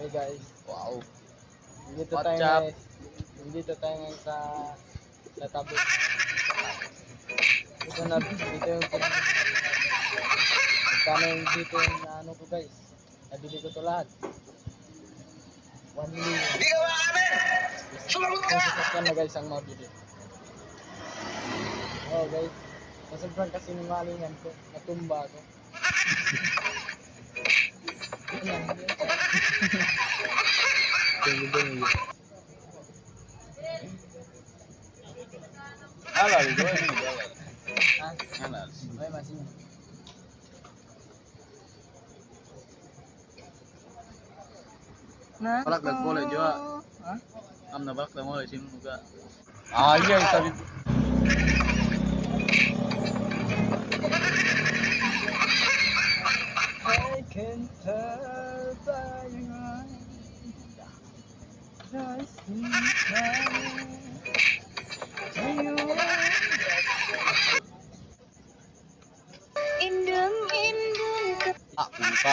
Hey guys, Wow. nandito What's tayo up? guys. Nandito tayo ngayon sa tabi. Ito yung magkano yung dito yung ano ko guys. Nabili ko to lahat. 1 million. Hindi ka maamin! Sumagot Kung ka! sasakyan na guys ang mabili. Oh guys, nasobrang kasi malingan ko. Natumba ako. Ayan, Halal, gue ini halal. Ah, Halal. ay masih. Balak dah boleh juga. Hah? Am na balak dah boleh sini juga. Ah iya sabi. I can tell by your eyes, just in time. Indung indung Ah, buka.